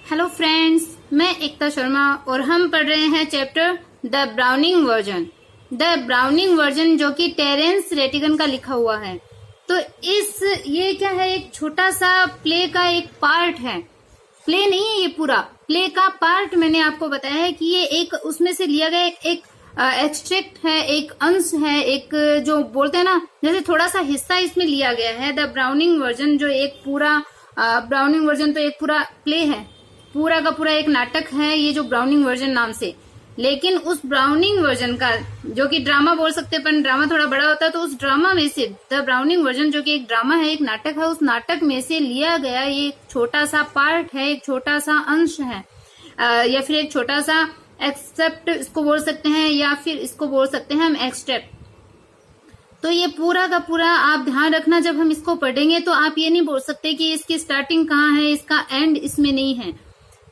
Hello friends, मैं एकता शर्मा और हम पढ़ रहे हैं chapter the Browning version. The Browning version जो कि टेरेंस रेटिगन का लिखा हुआ है। तो ये क्या है, एक छोटा सा प्ले का एक पार्ट है। प्ले नहीं है ये, पूरा प्ले का पार्ट मैंने आपको बताया है कि ये एक उसमें से लिया गया एक एक्सट्रैक्ट है, एक अंश है, एक जो बोलते हैं ना, जैसे थोड़ा सा हिस्सा इसमें लिया गया है। द ब्राउनिंग वर्जन जो एक पूरा ब्राउनिंग वर्जन तो एक पूरा प्ले है, पूरा का पूरा एक नाटक है ये जो ब्राउनिंग वर्जन नाम से। लेकिन उस ब्राउनिंग वर्जन का जो कि ड्रामा बोल सकते हैं, पर ड्रामा थोड़ा बड़ा होता है, तो उस ड्रामा में से द ब्राउनिंग वर्जन जो कि एक ड्रामा है, एक नाटक है, उस नाटक में से लिया गया ये एक छोटा सा पार्ट है, एक छोटा सा अंश है, या फिर एक छोटा सा एक्सेप्ट इसको बोल सकते हैं, या फिर इसको बोल सकते हैं हम एक्सट्रैक्ट। तो ये पूरा का पूरा आप ध्यान रखना, जब हम इसको पढ़ेंगे तो आप ये नहीं बोल सकते कि इसकी स्टार्टिंग कहाँ है, इसका एंड इसमें नहीं है।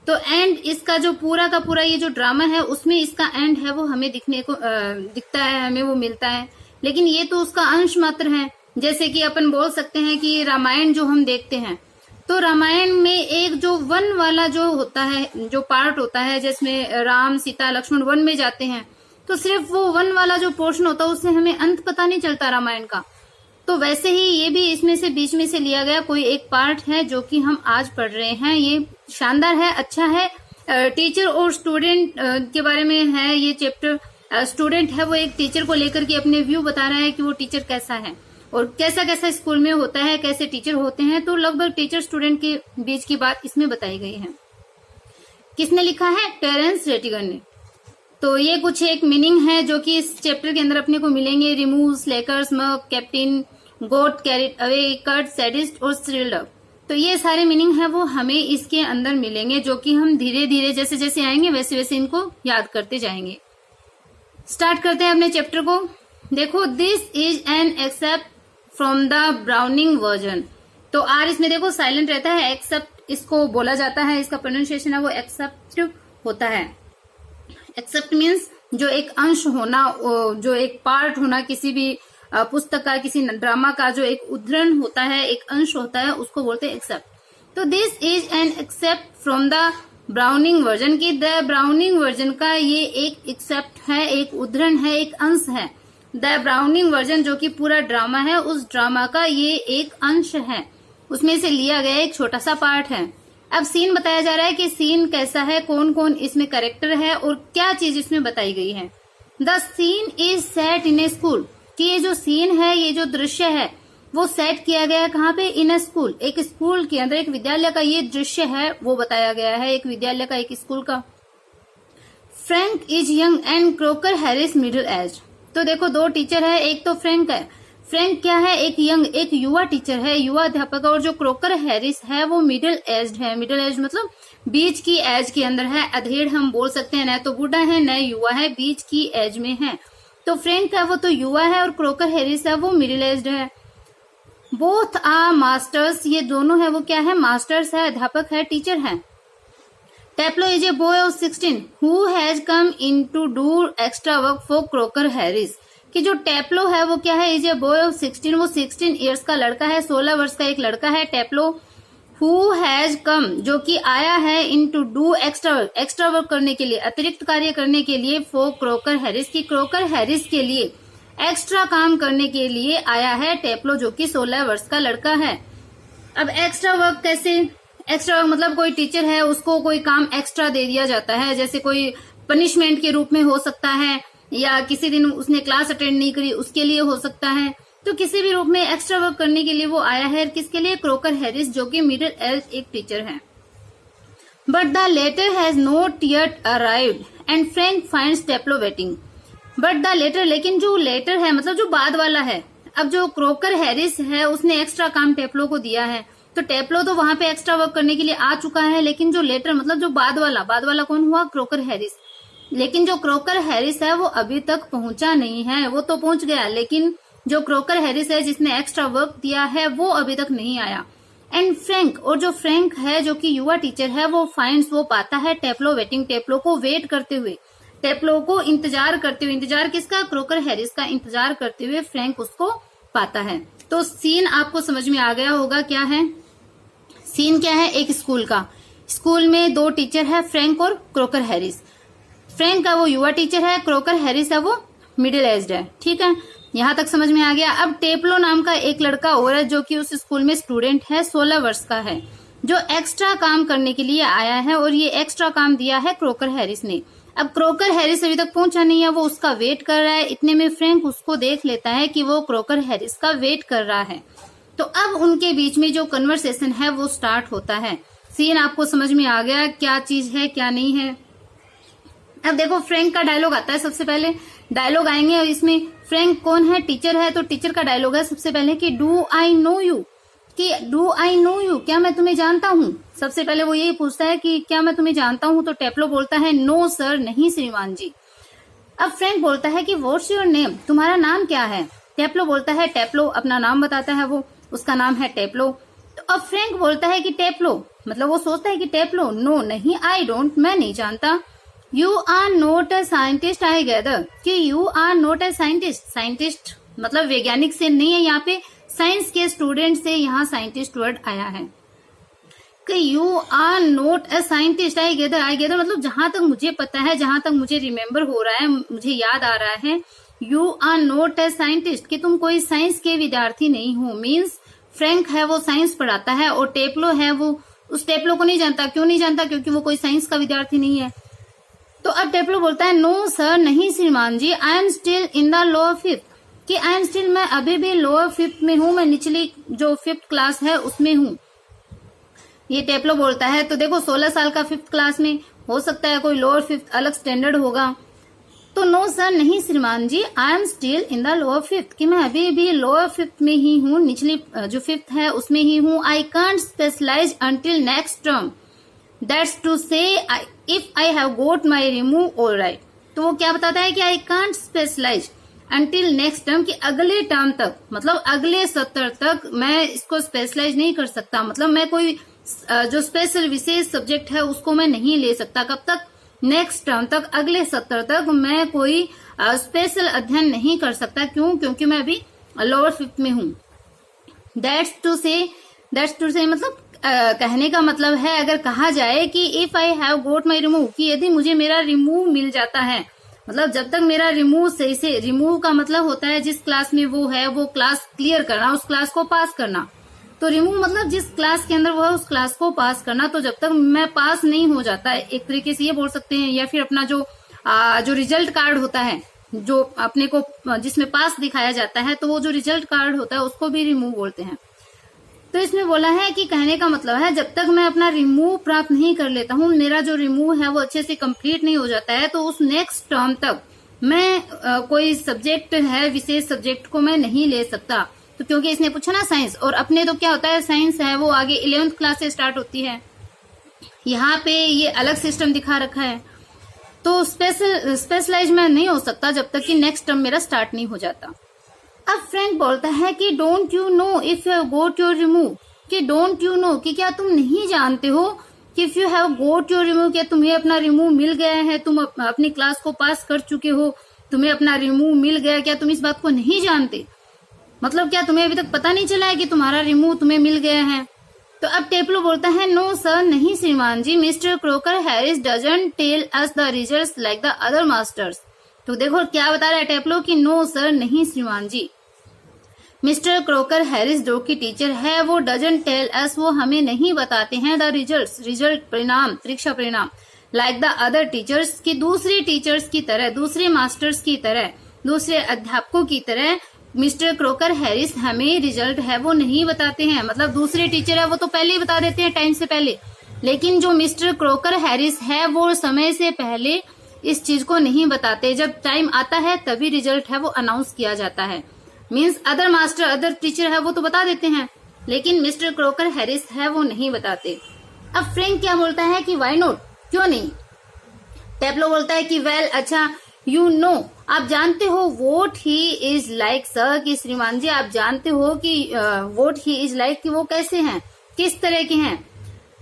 तो एंड इसका जो पूरा का पूरा ये जो ड्रामा है उसमें इसका एंड है वो हमें दिखता है, हमें वो मिलता है, लेकिन ये तो उसका अंश मात्र है। जैसे कि अपन बोल सकते हैं कि रामायण जो हम देखते हैं, तो रामायण में एक जो वन वाला जो होता है, जो पार्ट होता है जिसमें राम सीता लक्ष्मण वन में जाते हैं, तो सिर्फ वो वन वाला जो पोर्शन होता है उससे हमें अंत पता नहीं चलता रामायण का। तो वैसे ही ये भी इसमें से बीच में से लिया गया कोई एक पार्ट है जो कि हम आज पढ़ रहे हैं। ये शानदार है, अच्छा है। टीचर और स्टूडेंट के बारे में है ये चैप्टर। स्टूडेंट है वो एक टीचर को लेकर के अपने व्यू बता रहा है कि वो टीचर कैसा है और कैसा कैसा स्कूल में होता है, कैसे टीचर होते हैं। तो लगभग टीचर स्टूडेंट के बीच की बात इसमें बताई गई है। किसने लिखा है? टेरेंस रेटिगन ने। तो ये कुछ एक मीनिंग है जो कि इस चैप्टर के अंदर अपने को मिलेंगे। रिमूव, स्लेकर, स्मग, कैप्टन, गोट, कैरिड अवे, कट, सैडिस्ट और थ्रिल्ड अप। तो ये सारे मीनिंग है वो हमें इसके अंदर मिलेंगे, जो कि हम धीरे धीरे जैसे जैसे आएंगे वैसे वैसे इनको याद करते जाएंगे। स्टार्ट करते हैं अपने चैप्टर को। देखो, this is an extract from the Browning version. तो आर इसमें देखो साइलेंट रहता है, एक्सेप्ट इसको बोला जाता है, इसका प्रोनाउंसिएशन है वो एक्सेप्ट होता है। एक्सेप्ट मीन्स जो एक अंश होना, जो एक पार्ट होना, किसी भी पुस्तक का, किसी ड्रामा का जो एक उद्धरण होता है, एक अंश होता है, उसको बोलते हैं एक्सेप्ट। तो this is an extract from the Browning version की द ब्राउनिंग वर्जन का ये एक एक्सेप्ट है, एक उद्धरण है, एक अंश है। द ब्राउनिंग वर्जन जो कि पूरा ड्रामा है, उस ड्रामा का ये एक अंश है, उसमें से लिया गया एक छोटा सा पार्ट है। अब सीन बताया जा रहा है कि सीन कैसा है, कौन कौन इसमें कैरेक्टर है और क्या चीज इसमें बताई गई है। The scene is set in a school, कि ये जो सीन है, ये जो दृश्य है वो सेट किया गया है कहाँ पे? इन ए स्कूल, एक स्कूल के अंदर, एक विद्यालय का ये दृश्य है वो बताया गया है, एक विद्यालय का, एक स्कूल का। Frank is young and croaker Harris middle age. तो देखो दो टीचर है, एक तो फ्रैंक है। फ्रैंक क्या है? एक यंग, एक युवा टीचर है, युवा अध्यापक। और जो क्रोकर हैरिस है वो मिडिल एज्ड है। मिडिल एज मतलब बीच की एज के अंदर है, अधेड़ हम बोल सकते हैं, न तो बूढ़ा है न युवा है, बीच की एज में है। तो फ्रैंक है वो तो युवा है और क्रोकर हैरिस है वो मिडिल एज्ड है। बोथ आर मास्टर्स, ये दोनों है वो क्या है? मास्टर्स है, अध्यापक है, टीचर है। Taplow is a boy of 16 who has come in to do extra work for Crocker Harris. कि जो टेप्लो है वो क्या है? इज ए बॉय ऑफ 16, वो 16 ईयर्स का लड़का है, 16 वर्ष का एक लड़का है टेप्लो। हु हैज कम, जो कि आया है, इन टू डू एक्स्ट्रा वर्क करने के लिए, अतिरिक्त कार्य करने के लिए, फॉर क्रोकर हैरिस, की क्रोकर हैरिस के लिए एक्स्ट्रा काम करने के लिए आया है टेप्लो, जो कि 16 वर्ष का लड़का है। अब एक्स्ट्रा वर्क कैसे? एक्स्ट्रा वर्क मतलब कोई टीचर है, उसको कोई काम एक्स्ट्रा दे दिया जाता है, जैसे कोई पनिशमेंट के रूप में हो सकता है, या किसी दिन उसने क्लास अटेंड नहीं करी उसके लिए हो सकता है। तो किसी भी रूप में एक्स्ट्रा वर्क करने के लिए वो आया है। किसके लिए? क्रोकर हैरिस, जो कि मिडिल एज एक टीचर है। But the letter has not yet arrived and Frank finds Taplow waiting. But the letter, लेकिन जो लेटर है मतलब जो बाद वाला है, अब जो क्रोकर हैरिस है उसने एक्स्ट्रा काम टेप्लो को दिया है, तो टेप्लो तो वहां पे एक्स्ट्रा वर्क करने के लिए आ चुका है, लेकिन जो लेटर मतलब जो बाद वाला कौन हुआ? Croaker Harris. लेकिन जो क्रोकर हैरिस है वो अभी तक पहुंचा नहीं है, वो तो पहुंच गया, लेकिन जो क्रोकर हैरिस है जिसने एक्स्ट्रा वर्क दिया है वो अभी तक नहीं आया। एंड फ्रैंक, और जो फ्रैंक है जो कि युवा टीचर है, वो फाइंड्स, वो पाता है टेप्लो वेटिंग, टेप्लो को वेट करते हुए, टेप्लो को इंतजार करते हुए। इंतजार किसका? क्रोकर हैरिस का इंतजार करते हुए फ्रैंक उसको पाता है। तो सीन आपको समझ में आ गया होगा क्या है। सीन क्या है? एक स्कूल का। स्कूल में 2 टीचर है, फ्रैंक और क्रोकर हैरिस। फ्रैंक का वो युवा टीचर है, क्रोकर हैरिस है वो मिडिल एज्ड है। ठीक है, यहाँ तक समझ में आ गया। अब टेप्लो नाम का एक लड़का और है जो कि उस स्कूल में स्टूडेंट है, 16 वर्ष का है, जो एक्स्ट्रा काम करने के लिए आया है और ये एक्स्ट्रा काम दिया है क्रोकर हैरिस ने। अब क्रोकर हैरिस अभी तक पहुंचा नहीं है, वो उसका वेट कर रहा है। इतने में फ्रैंक उसको देख लेता है कि वो क्रोकर हैरिस का वेट कर रहा है। तो अब उनके बीच में जो कन्वर्सेशन है वो स्टार्ट होता है। सीन आपको समझ में आ गया क्या चीज है क्या नहीं है। अब देखो फ्रैंक का डायलॉग आता है। सबसे पहले डायलॉग आएंगे और इसमें फ्रैंक कौन है, टीचर है, तो टीचर का डायलॉग है सबसे पहले कि डू आई नो यू, कि डू आई नो यू, क्या मैं तुम्हें जानता हूँ। सबसे पहले वो यही पूछता है कि क्या मैं तुम्हें जानता हूँ, तो टेप्लो बोलता है नो सर, नहीं श्रीमान जी। अब फ्रैंक बोलता है कि व्हाट्स योर नेम, तुम्हारा नाम क्या है। टेप्लो बोलता है टेप्लो, अपना नाम बताता है वो, उसका नाम है टेप्लो। तो अब फ्रैंक बोलता है कि टेप्लो, मतलब वो सोचता है कि टेप्लो, नो नहीं, आई डोंट, मैं नहीं जानता। You are not a scientist I gather, कि you are not a scientist, scientist मतलब वैज्ञानिक से नहीं है, यहाँ पे साइंस के स्टूडेंट से यहाँ साइंटिस्ट वर्ड आया है कि you are not a scientist I gather. I gather मतलब जहां तक मुझे पता है, जहां तक मुझे रिमेम्बर हो रहा है, मुझे याद आ रहा है, you are not a scientist, कि तुम कोई साइंस के विद्यार्थी नहीं हो। मीन्स फ्रैंक है वो साइंस पढ़ाता है और टेप्लो है वो उस टेप्लो को नहीं जानता। क्यों नहीं जानता, क्योंकि वो कोई साइंस का विद्यार्थी नहीं है। तो अब टेप्लो बोलता है नो सर, नहीं श्रीमान जी, I am still in the lower fifth, कि आई एम स्टिल, मैं अभी भी लोअर फिफ्थ में हूँ, मैं निचली जो 5th क्लास है उसमें हूँ, ये टेप्लो बोलता है। तो देखो 16 साल का 5th क्लास में, हो सकता है कोई लोअर 5th अलग स्टैंडर्ड होगा। तो नो सर, नहीं श्रीमान जी, I am still in the lower 5th, कि मैं अभी भी लोअर 5th में ही हूँ, निचली जो 5th है उसमें ही हूँ। I can't specialize until next term, that's to say if I have got my remove all right. तो वो क्या बताता है कि I can't specialize until next term, कि अगले टर्म तक, मतलब अगले सत्र तक मैं इसको स्पेशलाइज नहीं कर सकता, मतलब मैं कोई जो स्पेशल विशेष सब्जेक्ट है उसको मैं नहीं ले सकता। कब तक, नेक्स्ट टर्म तक, अगले सत्र तक मैं कोई स्पेशल अध्ययन नहीं कर सकता। क्यों, क्योंकि मैं अभी लोअर 5th में हूँ। दैट्स टू से मतलब कहने का मतलब है, अगर कहा जाए कि if I have got my remove, कि यदि मुझे मेरा रिमूव मिल जाता है, मतलब जब तक मेरा रिमूव सही से, रिमूव का मतलब होता है जिस क्लास में वो है वो क्लास क्लियर करना, उस क्लास को पास करना। तो रिमूव मतलब जिस क्लास के अंदर वो है उस क्लास को पास करना। तो जब तक मैं पास नहीं हो जाता, एक तरीके से ये बोल सकते हैं, या फिर अपना जो रिजल्ट कार्ड होता है, जो अपने को जिसमें पास दिखाया जाता है, तो वो जो रिजल्ट कार्ड होता है उसको भी रिमूव बोलते हैं। तो इसमें बोला है कि कहने का मतलब है जब तक मैं अपना रिमूव प्राप्त नहीं कर लेता हूँ, मेरा जो रिमूव है वो अच्छे से कंप्लीट नहीं हो जाता है, तो उस नेक्स्ट टर्म तक मैं कोई सब्जेक्ट है, विशेष सब्जेक्ट को मैं नहीं ले सकता। तो क्योंकि इसने पूछा ना साइंस, और अपने तो क्या होता है, साइंस है वो आगे 11th क्लास से स्टार्ट होती है, यहाँ पे ये अलग सिस्टम दिखा रखा है। तो स्पेशलाइज मैं नहीं हो सकता जब तक कि नेक्स्ट टर्म मेरा स्टार्ट नहीं हो जाता। अब फ्रैंक बोलता है कि don't you know if you have goat your remove, कि डोंट यू नो, कि क्या तुम नहीं जानते हो कि if you have goat your remove, क्या तुम्हें अपना रिमूव मिल गया है, तुम अपनी क्लास को पास कर चुके हो, तुम्हें अपना रिमूव मिल गया, क्या तुम इस बात को नहीं जानते, मतलब क्या तुम्हें अभी तक पता नहीं चला है कि तुम्हारा रिमूव तुम्हें मिल गया है। तो अब टेप्लो बोलता है नो सर, नहीं श्रीमान जी, mister Crocker Harris doesn't tell us the results like the other masters. तो देखो क्या बता रहा है टेप्लो कि नो सर, नहीं श्रीमान जी, मिस्टर क्रोकर हैरिस जो कि टीचर है वो डजंट टेल अस, वो हमें नहीं बताते हैं द रिजल्ट्स, रिजल्ट परिणाम, परीक्षा परिणाम, लाइक द अदर टीचर्स, की दूसरे टीचर्स की तरह, दूसरे मास्टर्स की तरह, दूसरे अध्यापकों की तरह मिस्टर क्रोकर हैरिस हमें रिजल्ट है वो नहीं बताते हैं। मतलब दूसरे टीचर है वो तो पहले ही बता देते हैं, टाइम से पहले, लेकिन जो मिस्टर क्रोकर हैरिस है वो समय से पहले इस चीज को नहीं बताते, जब टाइम आता है तभी रिजल्ट है वो अनाउंस किया जाता है। Means other master, other teacher है वो तो बता देते हैं, लेकिन मिस्टर क्रोकर हैरिस है वो नहीं बताते। अब फ्रैंक क्या बोलता है कि वाई नॉट, क्यों नहीं। टेप्लो बोलता है कि वेल, अच्छा, यू नो, आप जानते हो, vote he is like sir, कि श्रीमान जी आप जानते हो कि वोट ही इज लाइक, कि वो कैसे हैं, किस तरह के हैं।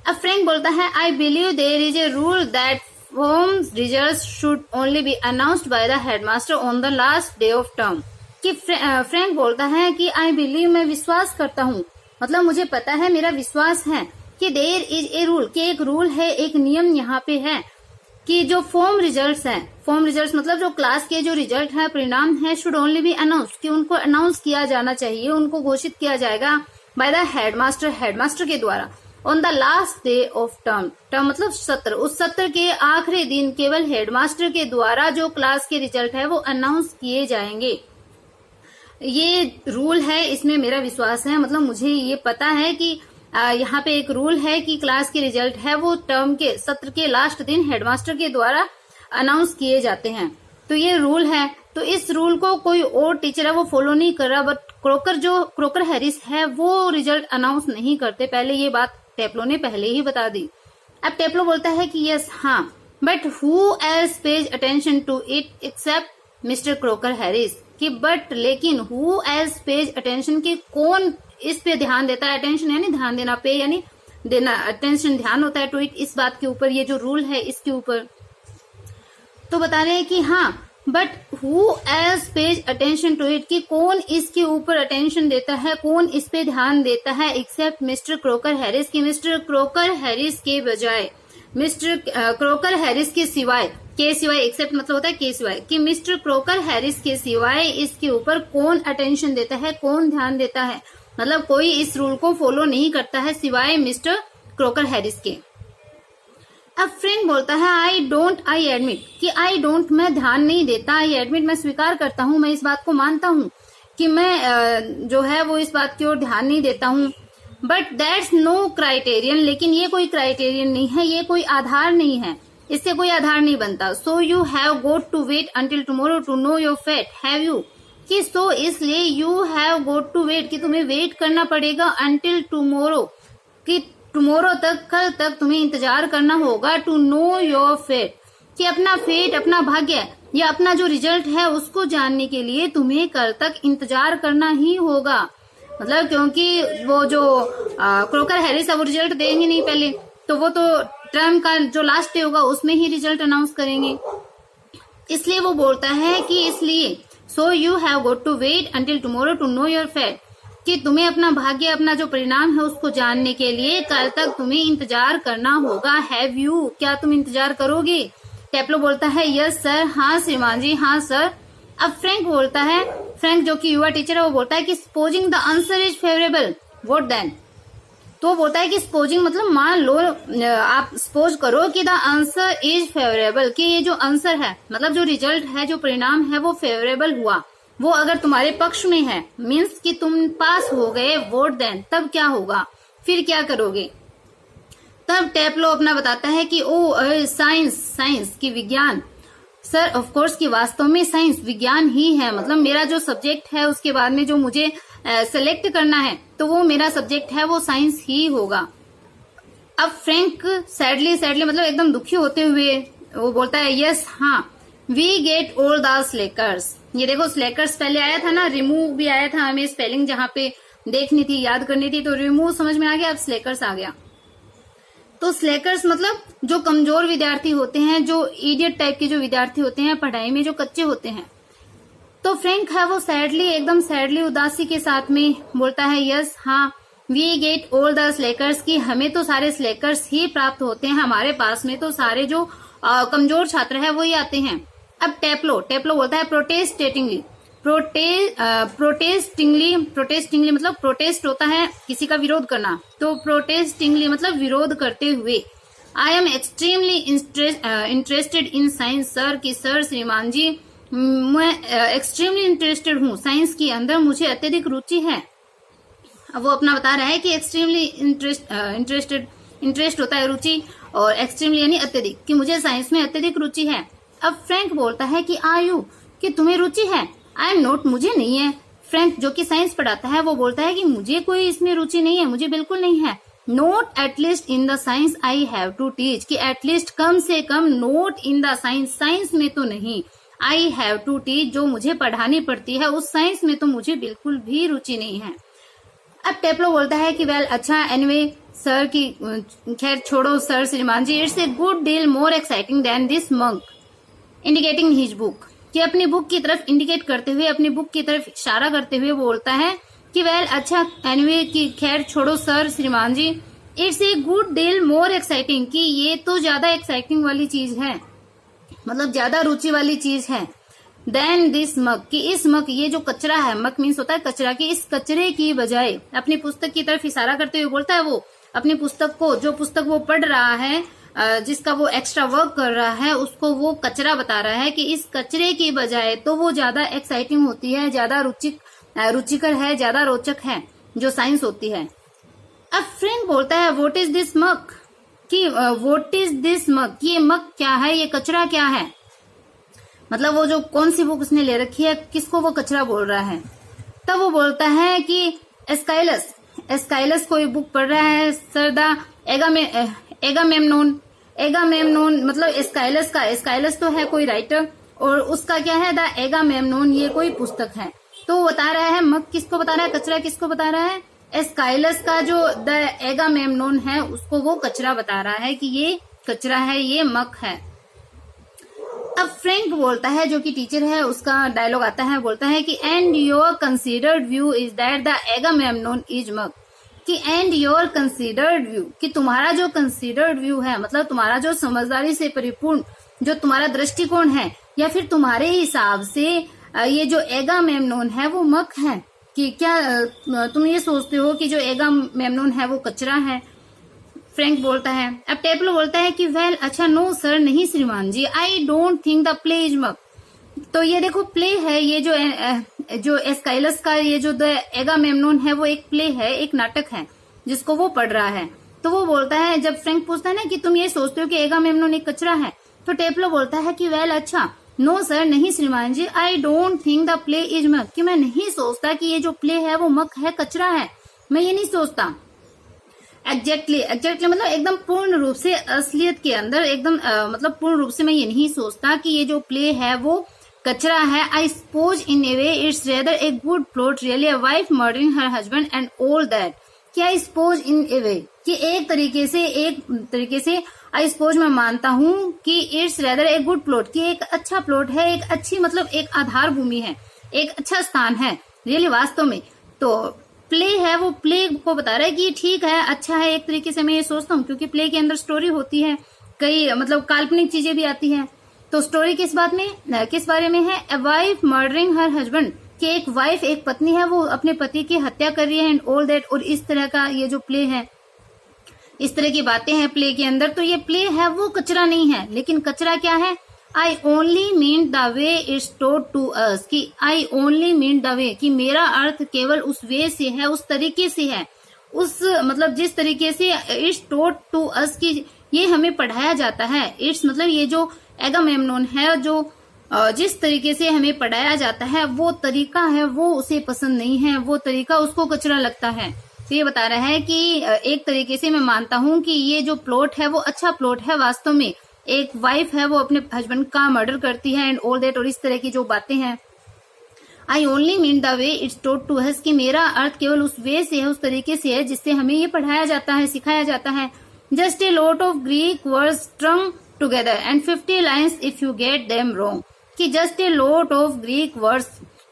अब फ्रैंक बोलता है I believe there is a rule that form results should only be announced by the headmaster on the last day of term, कि फ्रैंक बोलता है कि आई बिलीव, मैं विश्वास करता हूँ, मतलब मुझे पता है, मेरा विश्वास है कि देयर इज ए रूल, कि एक रूल है, एक नियम यहाँ पे है कि जो फॉर्म रिजल्ट्स हैं, फॉर्म रिजल्ट्स मतलब जो क्लास के जो रिजल्ट है, परिणाम है, शुड ओनली बी अनाउंस, कि उनको अनाउंस किया जाना चाहिए, उनको घोषित किया जाएगा बाय द हेडमास्टर, हेडमास्टर के द्वारा, on the last day of term, term मतलब सत्र, उस सत्र के आखिरी दिन केवल हेडमास्टर के द्वारा जो क्लास के रिजल्ट है वो अनाउंस किए जाएंगे। ये रूल है, इसमें मेरा विश्वास है, मतलब मुझे ये पता है कि यहाँ पे एक रूल है कि क्लास के रिजल्ट है वो टर्म के सत्र के लास्ट दिन हेडमास्टर के द्वारा अनाउंस किए जाते हैं। तो ये रूल है, तो इस रूल को कोई और टीचर है वो फॉलो नहीं कर रहा, बट क्रोकर हैरिस है वो रिजल्ट अनाउंस नहीं करते। पहले ये बात टेप्लो ने पहले ही बता दी। अब टेप्लो बोलता है कि यस हाँ, but who else pays attention to it except Mr Crocker Harris, कि बट लेकिन हु एल्स पेज अटेंशन, की कौन इस पे ध्यान देता है, अटेंशन यानी ध्यान देना, पे यानी देना, अटेंशन ध्यान होता है, टू इट इस बात के ऊपर, ये जो रूल है इसके ऊपर। तो बता रहे हैं कि हाँ, but who else pays attention to it, कि कौन इसके ऊपर अटेंशन देता है, कौन इस पे ध्यान देता है, एक्सेप्ट मिस्टर क्रोकर हैरिस, की मिस्टर क्रोकर हैरिस के बजाय, मिस्टर क्रोकर हैरिस के सिवाय, के सिवाय, एक्सेप्ट मतलब होता है के सिवाय, कि मिस्टर क्रोकर हैरिस के सिवाय इसके ऊपर कौन अटेंशन देता है, कौन ध्यान देता है, मतलब कोई इस रूल को फॉलो नहीं करता है सिवाय मिस्टर क्रोकर हैरिस के। अब फ्रेंड बोलता है आई एडमिट, कि आई डोंट मैं ध्यान नहीं देता, आई एडमिट मैं स्वीकार करता हूँ, मैं इस बात को मानता हूँ कि मैं जो है वो इस बात की ओर ध्यान नहीं देता हूँ, बट दैट्स नो क्राइटेरियन, लेकिन ये कोई क्राइटेरियन नहीं है, ये कोई आधार नहीं है, इससे कोई आधार नहीं बनता। So you have got to wait until tomorrow to know your fate, have you, कि सो इसलिए you have got to wait, कि तुम्हें वेट करना पड़ेगा, अंटिल टुमारो, कि टुमारो तक, कल तक तुम्हें इंतजार करना होगा, टू नो योर फेट, कि अपना फेट, अपना भाग्य या अपना जो रिजल्ट है उसको जानने के लिए तुम्हें कल तक इंतजार करना ही होगा। मतलब क्योंकि वो जो क्रोकर हैरिस है वो रिजल्ट देंगे नहीं पहले, तो वो तो टर्म का जो लास्ट डे होगा उसमें ही रिजल्ट अनाउंस करेंगे, इसलिए वो बोलता है कि इसलिए so you have got to wait until tomorrow to know your fate, कि तुम्हें अपना भाग्य, अपना जो परिणाम है उसको जानने के लिए कल तक तुम्हें इंतजार करना होगा। हैव यू, क्या तुम इंतजार करोगे? टेप्लो बोलता है यस सर, हाँ श्रीमान जी, हाँ सर। अब फ्रैंक बोलता है, फ्रैंक जो कि युवा टीचर है वो बोलता है कि supposing the answer is favourable, what then, तो वो बोलता है कि सपोजिंग मतलब मान लो, आप सपोज करो कि द आंसर इज फेवरेबल, कि ये जो आंसर है मतलब जो रिजल्ट है, जो परिणाम है वो फेवरेबल हुआ, वो अगर तुम्हारे पक्ष में है, मीन्स कि तुम पास हो गए, वोट देन, तब क्या होगा, फिर क्या करोगे? तब टेप्लो अपना बताता है कि ओ साइंस, साइंस की विज्ञान, सर ऑफ कोर्स कि वास्तव में साइंस विज्ञान ही है, मतलब मेरा जो सब्जेक्ट है उसके बाद में जो मुझे सेलेक्ट करना है तो वो मेरा सब्जेक्ट है वो साइंस ही होगा। अब फ्रैंक सैडली, सैडली मतलब एकदम दुखी होते हुए वो बोलता है यस हाँ, वी गेट ऑल द स्लेकर्स, ये देखो स्लेकर्स पहले आया था ना, रिमूव भी आया था, हमें स्पेलिंग जहाँ पे देखनी थी, याद करनी थी, तो रिमूव समझ में आ गया, अब स्लेकर्स आ गया। तो स्लेकर्स मतलब जो कमजोर विद्यार्थी होते हैं, जो इडियट टाइप के जो विद्यार्थी होते हैं, पढ़ाई में जो कच्चे होते हैं। तो फ्रैंक है वो सैडली, एकदम सैडली उदासी के साथ में बोलता है यस हाँ, वी गेट ऑल द स्लेकर्स, की हमें तो सारे स्लेकर्स ही प्राप्त होते हैं, हमारे पास में तो सारे जो कमजोर छात्र है वो ही आते हैं। अब टेप्लो बोलता है प्रोटेस्टिंगली, प्रोटेस्टिंगली मतलब प्रोटेस्ट होता है किसी का विरोध करना, तो प्रोटेस्टिंगली मतलब विरोध करते हुए, I am extremely interested in science sir, की सर श्रीमान जी मैं एक्सट्रीमली इंटरेस्टेड हूँ साइंस के अंदर, मुझे अत्यधिक रुचि है। अब वो अपना बता रहा है कि एक्सट्रीमली इंटरेस्ट होता है रुचि, और एक्सट्रीमली यानी अत्यधिक, कि मुझे साइंस में अत्यधिक रुचि है। अब फ्रैंक बोलता है कि आर यू, कि तुम्हें रुचि है, आई एम नॉट, मुझे नहीं है। फ्रैंक जो कि साइंस पढ़ाता है वो बोलता है कि मुझे कोई इसमें रुचि नहीं है, मुझे बिल्कुल नहीं है। Not at least in the science I have to teach, कि एटलीस्ट कम से कम, not in the science, science में तो नहीं, आई हैव टू टीच जो मुझे पढ़ानी पड़ती है उस साइंस में तो मुझे बिल्कुल भी रुचि नहीं है। अब टेप्लो बोलता है कि वेल अच्छा, एनीवे सर की खैर छोड़ो सर श्रीमान जी, it's a good deal more exciting than this muck, indicating his book, कि अपनी बुक की तरफ इंडिकेट करते हुए, अपनी बुक की तरफ इशारा करते हुए बोलता है कि वेल अच्छा, एनीवे की खैर छोड़ो सर श्रीमान जी, it's a good deal more exciting, कि ये तो ज्यादा एक्साइटिंग वाली चीज है, मतलब ज्यादा रुचि वाली चीज है। देन दिस मग, कि इस मग, ये जो कचरा है, मग मीन्स होता है कचरा, कि इस कचरे की बजाय, अपनी पुस्तक की तरफ इशारा करते हुए बोलता है वो अपनी पुस्तक को, जो पुस्तक वो पढ़ रहा है, जिसका वो एक्स्ट्रा वर्क कर रहा है, उसको वो कचरा बता रहा है कि इस कचरे की बजाय तो वो ज्यादा एक्साइटिंग होती है, ज्यादा रुचिकर है, ज्यादा रोचक है, जो साइंस होती है। अब फ्रैंक बोलता है व्हाट इज दिस मग, कि व्हाट इज दिस मग, ये मग क्या है, ये कचरा क्या है, मतलब वो जो कौन सी बुक उसने ले रखी है, किसको वो कचरा बोल रहा है। तब वो बोलता है कि एस्काइलस कोई बुक पढ़ रहा है सर, द एगामेमनोन, मतलब एस्काइलस तो है कोई राइटर, और उसका क्या है द एगामेमनोन, ये कोई पुस्तक है। तो वो बता रहा है मग किसको बता रहा है, कचरा किसको बता रहा है, एस्काइलस का जो द एगामेमनोन है उसको वो कचरा बता रहा है कि ये कचरा है, ये मग है। अब फ्रैंक बोलता है, जो कि टीचर है, उसका डायलॉग आता है, बोलता है कि and your considered view is that the Agamemnon is muck, कि एंड योर कंसीडर्ड व्यू, कि तुम्हारा जो कंसीडर्ड व्यू है, मतलब तुम्हारा जो समझदारी से परिपूर्ण जो तुम्हारा दृष्टिकोण है, या फिर तुम्हारे हिसाब से ये जो एगामेमनोन है वो मग है, कि क्या तुम ये सोचते हो कि जो एगामेमनोन है वो कचरा है। फ्रैंक बोलता है। अब टेप्लो बोलता है कि वेल अच्छा, नो सर, नहीं श्रीमान जी, I don't think the play is muck. तो ये देखो प्ले है, ये जो एस्काइलस का ये जो द एगामेमनोन है वो एक प्ले है, एक नाटक है जिसको वो पढ़ रहा है। तो वो बोलता है, जब फ्रैंक पूछता है ना कि तुम ये सोचते हो कि एगामेमनोन एक कचरा है, तो टेप्लो बोलता है कि वेल अच्छा, नो सर, नहीं श्रीमान जी, I don't think the play is muck, कि मैं नहीं सोचता कि ये जो प्ले है वो मग है, कचरा है, मैं ये नहीं सोचता। एग्जैक्टली मतलब एकदम पूर्ण रूप से असलियत के अंदर एकदम मतलब पूर्ण रूप से मैं ये नहीं सोचता कि ये जो प्ले है वो कचरा है। I suppose in A way it's rather a good plot, really a wife murdering her husband and all that. कि आई सपोज इन ए वे, कि एक तरीके से आई सपोज मैं मानता हूँ कि it's rather a good plot, कि एक अच्छा प्लॉट है, एक अच्छी मतलब एक आधार भूमि है, एक अच्छा स्थान है, रियली वास्तव में। तो प्ले है वो प्ले को बता रहा है कि ठीक है, अच्छा है, एक तरीके से मैं ये सोचता हूँ, क्योंकि प्ले के अंदर स्टोरी होती है, कई मतलब काल्पनिक चीजें भी आती हैं। तो स्टोरी किस बारे में है, a wife murdering her husband, कि एक वाइफ, एक पत्नी है, वो अपने पति की हत्या कर रही है, एंड ऑल दैट, और इस तरह का ये जो प्ले है, इस तरह की बातें हैं प्ले के अंदर। तो ये प्ले है वो कचरा नहीं है, लेकिन कचरा क्या है, I only mean the way it's told to us, कि I only mean the way, कि मेरा अर्थ केवल उस वे से है, उस तरीके से है, उस मतलब जिस तरीके से इट्स टोल्ड टू अस, की ये हमें पढ़ाया जाता है। इट्स मतलब ये जो एगामेमनोन है, जो जिस तरीके से हमें पढ़ाया जाता है वो तरीका है, वो उसे पसंद नहीं है, वो तरीका उसको कचरा लगता है। तो ये बता रहा है कि एक तरीके से मैं मानता हूँ कि ये जो प्लॉट है वो अच्छा प्लॉट है, वास्तव में एक वाइफ है वो अपने हस्बैंड का मर्डर करती है, एंड ऑल दैट, और इस तरह की जो बातें हैं। I only mean the way it's told to us, कि मेरा अर्थ केवल उस वे से है, उस तरीके से है जिससे हमें ये पढ़ाया जाता है, सिखाया जाता है। Just a lot of Greek words strung together and 50 lines if you get them wrong, कि just a lot of Greek words,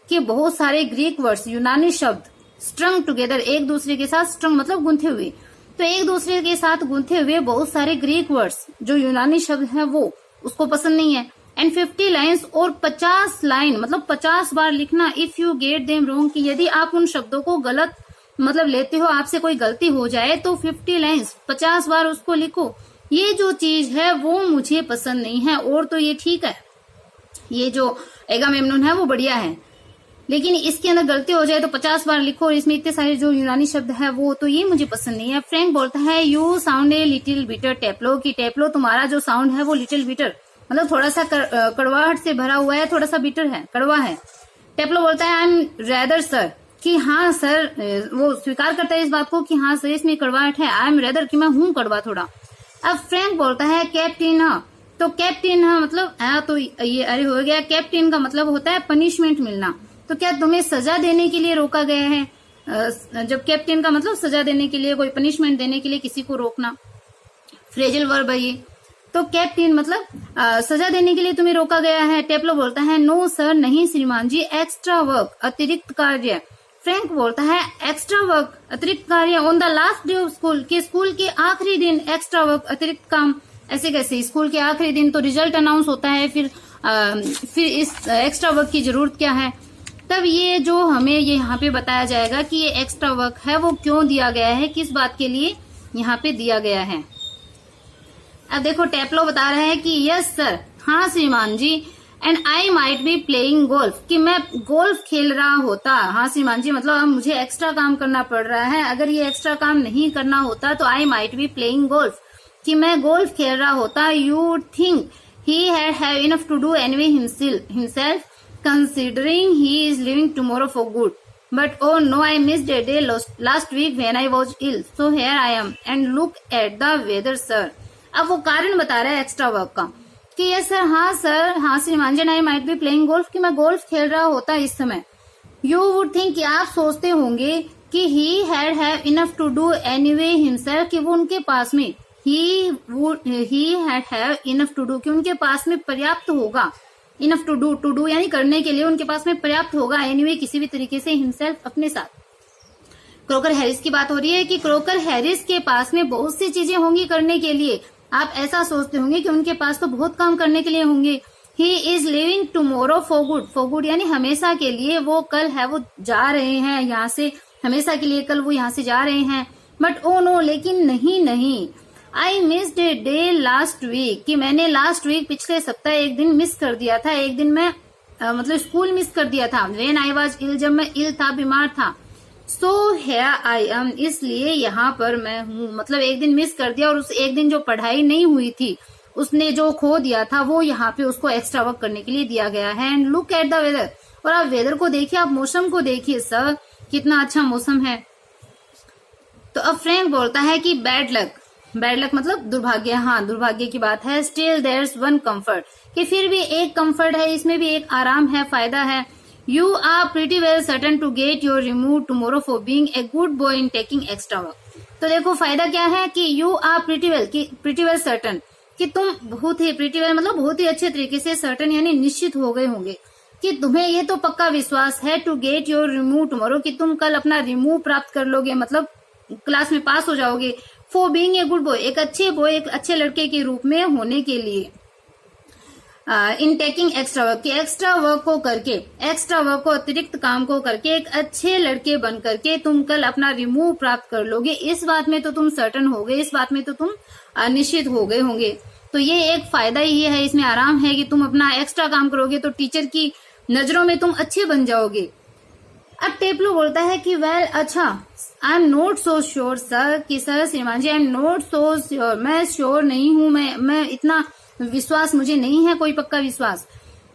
कि बहुत सारे ग्रीक वर्ड्स, यूनानी शब्द, स्ट्रंग टुगेदर, एक दूसरे के साथ, स्ट्रंग मतलब गुंथे हुए, तो एक दूसरे के साथ गुंथे हुए बहुत सारे ग्रीक वर्ड्स जो यूनानी शब्द हैं वो उसको पसंद नहीं है। एंड 50 लाइन्स, और 50 लाइन मतलब 50 बार लिखना, if you get them wrong, कि यदि आप उन शब्दों को गलत मतलब लेते हो, आपसे कोई गलती हो जाए, तो 50 लाइन्स 50 बार उसको लिखो। ये जो चीज है वो मुझे पसंद नहीं है। और तो ये ठीक है, ये जो एगामेमनोन है वो बढ़िया है, लेकिन इसके अंदर गलती हो जाए तो 50 बार लिखो, और इसमें इतने सारे जो यूनानी शब्द है वो, तो ये मुझे पसंद नहीं है। फ्रैंक बोलता है you sound a little bitter Taplow, की टेप्लो तुम्हारा जो साउंड है वो लिटिल बिटर मतलब थोड़ा सा कड़वाहट से भरा हुआ है, थोड़ा सा बिटर है, कड़वा है। टेप्लो बोलता है आई एम रेदर सर, कि हाँ सर, वो स्वीकार करता है इस बात को कि हाँ सर इसमें कड़वाहट है, आई एम रेदर, कि मैं हूँ कड़वा थोड़ा। अब फ्रैंक बोलता है कैप्टेन, तो कैप्टेन मतलब तो ये अरे हो गया, कैप्टेन का मतलब होता है पनिशमेंट मिलना। तो क्या तुम्हें सजा देने के लिए रोका गया है? जब कैप्टेन का मतलब सजा देने के लिए, कोई पनिशमेंट देने के लिए किसी को रोकना, फ्रेजल वर्ब है ये। तो कैप्टेन मतलब सजा देने के लिए तुम्हें रोका गया है। टेप्लो बोलता है नो सर, नहीं श्रीमान जी, एक्स्ट्रा वर्क, अतिरिक्त कार्य, फ्रैंक बोलता है एक्स्ट्रा वर्क अतिरिक्त कार्य on the last day of school, कि स्कूल के आखिरी दिन एक्स्ट्रा वर्क अतिरिक्त काम। ऐसे कैसे, स्कूल के आखिरी दिन तो रिजल्ट अनाउंस होता है, फिर इस एक्स्ट्रा वर्क की जरूरत क्या है। तब ये जो हमें ये यहाँ पे बताया जाएगा कि ये एक्स्ट्रा वर्क है वो क्यों दिया गया है, किस बात के लिए यहाँ पे दिया गया है। अब देखो टेप्लो बता रहा है कि यस सर, हाँ श्रीमान जी, and I might be playing golf, कि मैं गोल्फ खेल रहा होता। हाँ श्रीमान जी मतलब अब मुझे एक्स्ट्रा काम करना पड़ रहा है, अगर ये एक्स्ट्रा काम नहीं करना होता तो I might be playing golf, कि मैं गोल्फ खेल रहा होता। You think he have enough to do anyway himself considering he is leaving tomorrow for good, but oh no, I missed a day last week when I was ill, so here I am and look at the weather sir। अब वो कारण बता रहा है extra work का कि ये sir, हाँ सर, हाँ श्रीमान जी, I might be playing golf, कि मैं गोल्फ खेल रहा होता इस समय। यू वुड थिंक, कि आप सोचते होंगे कि he have enough to do anyway himself, कि वो उनके पास में he have enough to do, कि उनके पास में पर्याप्त होगा। इनफ टू डू यानी करने के लिए उनके पास में पर्याप्त होगा, एनीवे किसी भी तरीके से, हिमसेल्फ अपने साथ। क्रोकर हैरिस की बात हो रही है कि क्रोकर हैरिस के पास में बहुत सी चीजें होंगी करने के लिए। आप ऐसा सोचते होंगे कि उनके पास तो बहुत काम करने के लिए होंगे। He is living tomorrow for good, for good यानी हमेशा के लिए, वो कल है वो जा रहे हैं यहाँ से, हमेशा के लिए कल वो यहाँ से जा रहे हैं। बट ओ नो, लेकिन नहीं, I missed a day last week, कि मैंने लास्ट वीक पिछले सप्ताह एक दिन मिस कर दिया था, एक दिन मैं मतलब स्कूल मिस कर दिया था। व्हेन आई वाज इल, जब मैं इल था, बीमार था। सो हियर आई एम, इसलिए यहाँ पर मैं हूँ, मतलब एक दिन मिस कर दिया और उस एक दिन जो पढ़ाई नहीं हुई थी, उसने जो खो दिया था, वो यहाँ पे उसको एक्स्ट्रा वर्क करने के लिए दिया गया है। And look at the weather, और आप वेदर को देखिए, आप मौसम को देखिए सर, कितना अच्छा मौसम है। तो अब फ्रैंक बोलता है कि बैड लक मतलब दुर्भाग्य, हाँ दुर्भाग्य की बात है। स्टिल देयर्स वन कंफर्ट, कि फिर भी एक कंफर्ट है, इसमें भी एक आराम है, फायदा है। You are pretty well certain to get your remove tomorrow for being a good boy in taking extra work. तो देखो फायदा क्या है कि you are pretty well certain, कि तुम बहुत ही, प्रीटी वेल मतलब बहुत ही अच्छे तरीके से, सर्टन यानी निश्चित हो गए होंगे, कि तुम्हें ये तो पक्का विश्वास है to get your remove tomorrow, कि तुम कल अपना रिमूव प्राप्त कर लोगे, मतलब क्लास में पास हो जाओगे। For being a good boy, एक अच्छे बॉय, एक अच्छे लड़के के रूप में होने के लिए। इन टेकिंग एक्स्ट्रा वर्क, कि एक्स्ट्रा वर्क को करके, एक्स्ट्रा वर्क को, अतिरिक्त काम को करके एक अच्छे लड़के बन करके तुम कल अपना रिमूव प्राप्त कर लोगे। इस बात में तो तुम सर्टन हो गए, इस बात में तो तुम निश्चित हो गए होंगे। तो ये एक फायदा ही है, इसमें आराम है कि तुम अपना एक्स्ट्रा काम करोगे तो टीचर की नजरों में तुम अच्छे बन जाओगे। अब टेप्लो बोलता है कि वेल अच्छा, I am not so sure sir, कि सर श्रीमान जी I am not so sure, मैं श्योर नहीं हूं, मैं इतना विश्वास मुझे नहीं है, कोई पक्का विश्वास।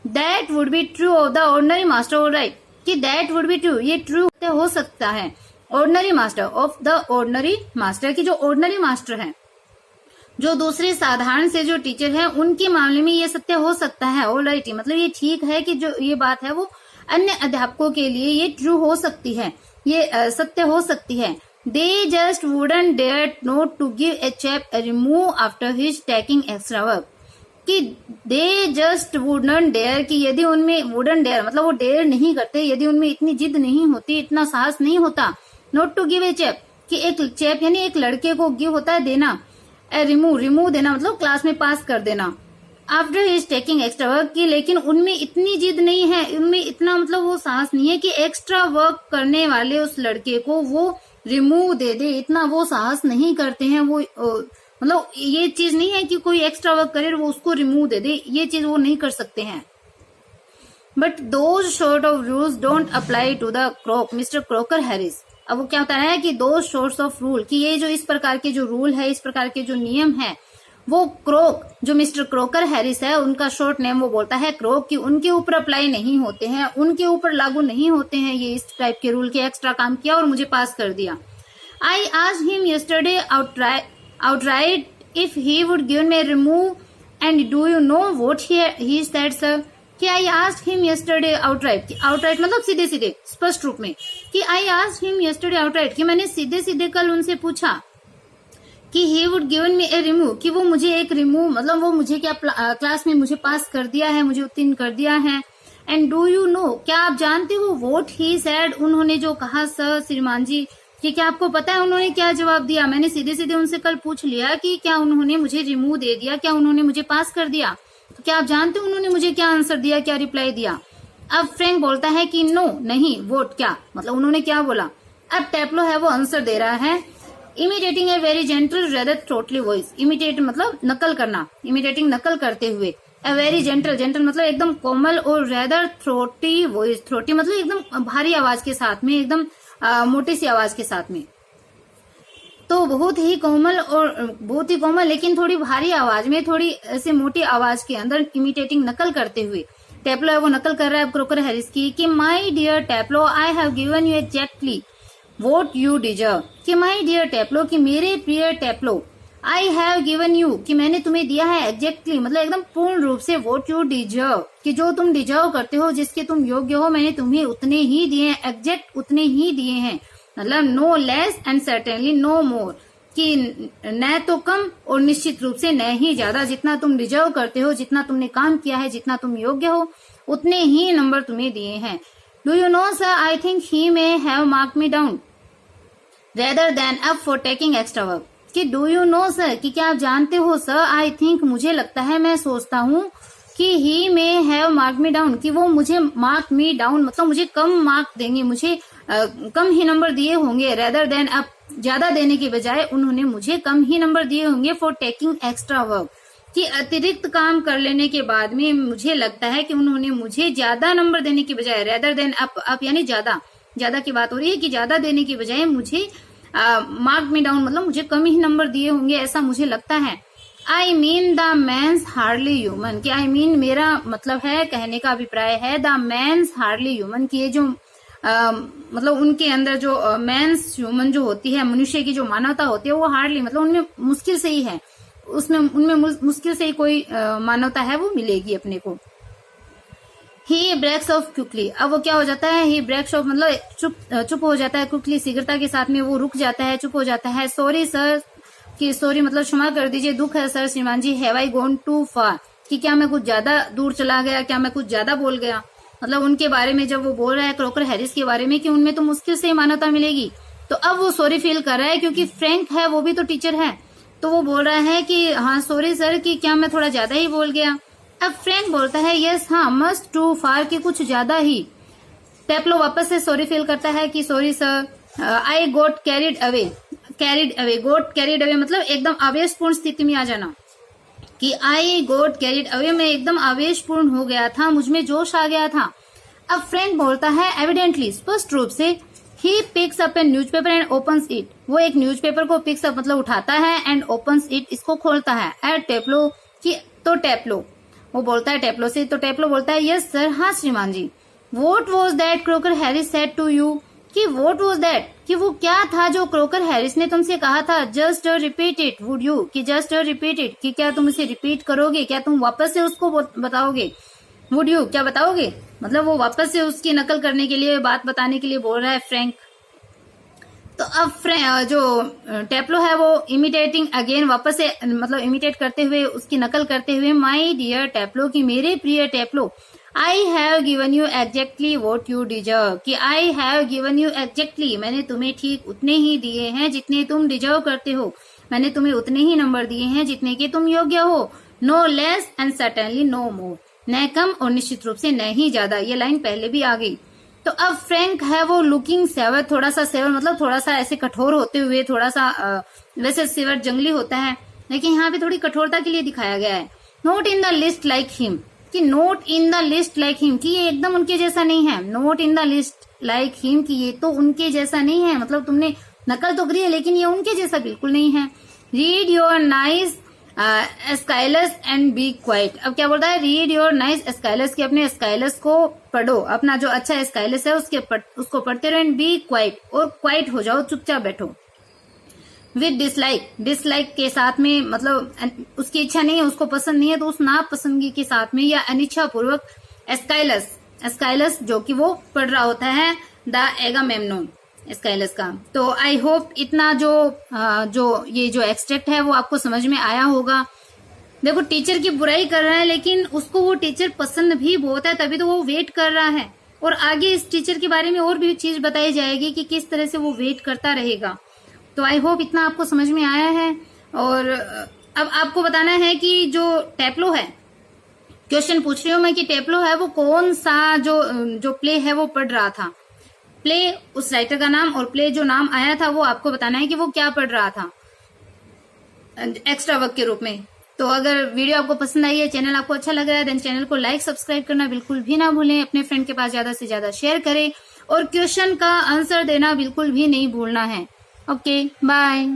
That would be true of the ordinary master, all right, कि दैट वुड बी ट्रू, ये ट्रू हो सकता है ordinary master, of the ordinary master, की जो ऑर्डिनरी मास्टर है, जो दूसरे साधारण से जो टीचर है, उनके मामले में ये सत्य हो सकता है। ऑल राइट, मतलब ये ठीक है कि जो ये बात है वो अन्य अध्यापकों के लिए ये ट्रू हो सकती है, ये सत्य हो सकती है। They just wouldn't dare not to give a chap a remove after his taking extra work, कि दे जस्ट वुडंट डेयर, कि यदि उनमें, वुडंट डेयर मतलब वो डेयर नहीं करते, यदि उनमें इतनी जिद नहीं होती, इतना साहस नहीं होता, not to give a chap, कि एक चैप यानी एक लड़के को गिव होता है देना, रिमूव देना मतलब क्लास में पास कर देना, after his taking extra work, की लेकिन उनमें इतनी जिद नहीं है, उनमें इतना मतलब वो साहस नहीं है कि एक्स्ट्रा वर्क करने वाले उस लड़के को वो रिमूव दे दे, इतना वो साहस नहीं करते हैं। वो मतलब ये चीज नहीं है कि कोई एक्स्ट्रा वर्क करे वो उसको रिमूव दे दे, ये चीज वो नहीं कर सकते हैं। But those sort of rules don't apply to the Mr Crocker Harris. अब वो क्या बता रहा है कि दो सोर्स ऑफ रूल, कि ये जो इस प्रकार के जो रूल है, इस प्रकार के जो नियम है, वो क्रोक, जो मिस्टर क्रोकर हैरिस है, उनका शॉर्ट नेम वो बोलता है क्रोक, कि उनके ऊपर अप्लाई नहीं होते हैं, उनके ऊपर लागू नहीं होते हैं ये इस टाइप के रूल, के एक्स्ट्रा काम किया और मुझे पास कर दिया। I asked him yesterday outright if he would give me a remove, and do you know what he said sir, कि I asked him yesterday outright, कि outright मतलब सीधे सीधे स्पष्ट रूप में, कि I asked him yesterday outright, कि मैंने सीधे सीधे कल उनसे पूछा कि he would given me a remove, कि वो मुझे एक रिमूव मतलब वो मुझे क्या क्लास में मुझे पास कर दिया है, मुझे उत्तीर्ण कर दिया है। एंड डू यू नो, क्या आप जानते हो व्हाट ही सेड, उन्होंने जो कहा सर श्रीमान जी, कि क्या आपको पता है उन्होंने क्या जवाब दिया? मैंने सीधे सीधे उनसे कल पूछ लिया कि क्या उन्होंने मुझे रिमूव दे दिया, क्या उन्होंने मुझे पास कर दिया? तो क्या आप जानते हो उन्होंने मुझे क्या आंसर दिया, क्या रिप्लाई दिया? अब फ्रैंक बोलता है कि नो, नहीं, वोट, क्या मतलब उन्होंने क्या बोला? अब टेप्लो है वो आंसर दे रहा है, imitating a very gentle rather throatily voice. Imitate मतलब नकल करना, इमिटेटिंग नकल करते हुए, ए वेरी जेंटल, जेंटल मतलब एकदम कोमल, और रेदर थ्रोटी वॉइस, थ्रोटी मतलब एकदम भारी आवाज के साथ में, एकदम मोटी सी आवाज के साथ में। तो बहुत ही कोमल लेकिन थोड़ी भारी आवाज में, थोड़ी ऐसे मोटी आवाज के अंदर इमिटेटिंग नकल करते हुए टेप्लो है वो नकल कर रहा है क्रोकर हैरिस की, कि my dear Taplow, I have given you exactly what you deserve, कि माई डियर टेप्लो, कि मेरे प्रिय Taplow, I have given you, कि मैंने तुम्हें दिया है, एग्जैक्टली मतलब एकदम पूर्ण रूप से, वोट यू डिजर्व, कि जो तुम डिजर्व करते हो, जिसके तुम योग्य हो, मैंने तुम्हें उतने ही दिए हैं, एग्जैक्ट उतने ही दिए हैं, मतलब no less and certainly no more, कि न तो कम और निश्चित रूप से न ही ज्यादा, जितना तुम डिजर्व करते हो, जितना तुमने काम किया है, जितना तुम योग्य हो, उतने ही नंबर तुम्हें दिए हैं। Do you know sir, I think he may have mark me down rather than up for taking extra work, कि डू यू नो सर, कि क्या आप जानते हो सर, आई थिंक मुझे लगता है, मैं सोचता हूँ, कि he may have mark me down, कि वो मुझे मार्क मी डाउन मतलब मुझे कम मार्क देंगे, मुझे कम ही नंबर दिए होंगे, रेदर देन अप ज्यादा देने के बजाय उन्होंने मुझे कम ही नंबर दिए होंगे, फॉर टेकिंग एक्स्ट्रा वर्क, कि अतिरिक्त काम कर लेने के बाद में मुझे लगता है कि उन्होंने मुझे ज्यादा नंबर देने के बजाय, रेदर देन अप यानी ज्यादा की बात हो रही है, कि ज्यादा देने के बजाय मुझे मार्क मी डाउन मतलब मुझे कम ही नंबर दिए होंगे, ऐसा मुझे लगता है। I mean the man's hardly human, कि आई मीन मेरा मतलब है, कहने का अभिप्राय है, द मैंस हार्डली ह्यूमन, कि ये जो मतलब उनके अंदर जो मैंस ह्यूमन जो होती है, मनुष्य की जो मानवता होती है, वो हार्डली मतलब उनमें मुश्किल से ही है, उनमें मुश्किल से ही कोई मानवता है वो मिलेगी अपने को। ही ब्रेक्स ऑफ क्विकली, अब वो क्या हो जाता है, ही ब्रेक्स ऑफ मतलब चुप हो जाता है, क्विकली शीघ्रता के साथ में वो रुक जाता है, चुप हो जाता है। सॉरी सर, कि सॉरी मतलब क्षमा कर दीजिए, दुख है सर श्रीमान जी, हैव आई गॉन टू फार, कि क्या मैं कुछ ज्यादा दूर चला गया, क्या मैं कुछ ज्यादा बोल गया, मतलब उनके बारे में जब वो बोल रहा है क्रोकर हैरिस के बारे में, कि उनमें तो मुश्किल से मान्यता मिलेगी, तो अब वो सॉरी फील कर रहा है, क्योंकि फ्रैंक है वो भी तो टीचर है, तो वो बोल रहा है कि हाँ सॉरी सर, कि क्या मैं थोड़ा ज्यादा ही बोल गया। अब फ्रैंक बोलता है यस हाँ, मस्ट टू फार, कि कुछ ज्यादा ही। टेप्लो वापस से सॉरी फील करता है कि सॉरी सर, आई गोट कैरिड अवे, गोट कैरिड अवे मतलब एकदम आवेशपूर्ण स्थिति में आ जाना, कि आई गोट कैरिड अवे, मैं एकदम आवेशपूर्ण हो गया था, मुझमें जोश आ गया था। अब फ्रैंक बोलता है एविडेंटली, स्पष्ट रूप से, he picks up A newspaper and opens it, वो एक न्यूज़पेपर को पिक्स अप मतलब उठाता है, एंड ओपन्स इट इसको खोलता है। एट टेप्लो, कि तो टेप्लो वो बोलता है टेप्लो से, तो टेप्लो बोलता है यस सर, हाँ श्रीमान जी। What was that Crocker Harris said to you, कि व्हाट वाज दैट, कि वो क्या था जो क्रोकर हैरिस ने तुमसे कहा था। Just repeat it would you, कि जस्ट रिपीट इट, कि क्या तुम इसे रिपीट करोगे, क्या तुम वापस से उसको बताओगे। वुड यू क्या बताओगे, मतलब वो वापस से उसकी नकल करने के लिए, बात बताने के लिए बोल रहा है फ्रैंक। तो अब जो टेप्लो है वो इमिटेटिंग अगेन, वापस से मतलब इमिटेट करते हुए, उसकी नकल करते हुए, माई डियर टेप्लो, कि मेरे प्रिय Taplow, I have given you exactly what you deserve, कि I have given you exactly, मैंने तुम्हें ठीक उतने ही दिए हैं जितने तुम डिजर्व करते हो, मैंने तुम्हें उतने ही नंबर दिए हैं जितने के तुम योग्य हो। No less and certainly no more, न कम और निश्चित रूप से न ही ज्यादा। ये लाइन पहले भी आ गई। तो अब फ्रैंक है वो लुकिंग सेवर, थोड़ा सा सेवर मतलब थोड़ा सा ऐसे कठोर होते हुए, थोड़ा सा वैसे सेवर जंगली होता है, लेकिन यहाँ पे थोड़ी कठोरता के लिए दिखाया गया है। Not in the least like him, कि not in the least like him, कि ये एकदम उनके जैसा नहीं है। Not in the least like him, कि ये तो उनके जैसा नहीं है, मतलब तुमने नकल तो करी है लेकिन ये उनके जैसा बिल्कुल नहीं है। Read your nice Aeschylus and be quiet, अब क्या बोलता है, रीड योर नाइस स्काइलस, कि अपने स्काइलस को पढ़ो, अपना जो अच्छा स्काइलस है उसको पढ़ते रहो, एंड बी क्वाइट, और क्वाइट हो जाओ, चुपचाप बैठो। विद डिसलाइक, डिसलाइक के साथ में मतलब उसकी इच्छा नहीं है, उसको पसंद नहीं है, तो उस नापसंदगी के साथ में या अनिच्छा पूर्वक स्काइलस जो कि वो पढ़ रहा होता है द एगामेम्नोन स्काइलस का। तो आई होप इतना जो ये जो एक्सट्रैक्ट है वो आपको समझ में आया होगा। देखो टीचर की बुराई कर रहा है, लेकिन उसको वो टीचर पसंद भी बहुत है, तभी तो वो वेट कर रहा है। और आगे इस टीचर के बारे में और भी चीज बताई जाएगी कि किस तरह से वो वेट करता रहेगा। तो आई होप इतना आपको समझ में आया है। और अब आपको बताना है कि जो टेप्लो है, क्वेश्चन पूछ रही हूँ मैं कि टेप्लो है वो कौन सा जो प्ले है वो पढ़ रहा था। प्ले उस राइटर का नाम और प्ले जो नाम आया था वो आपको बताना है कि वो क्या पढ़ रहा था एक्स्ट्रा वर्क के रूप में। तो अगर वीडियो आपको पसंद आई है, चैनल आपको अच्छा लग रहा है, देन चैनल को लाइक सब्सक्राइब करना बिल्कुल भी ना भूलें। अपने फ्रेंड के पास ज्यादा से ज्यादा शेयर करें और क्वेश्चन का आंसर देना बिल्कुल भी नहीं भूलना है। Okay, bye.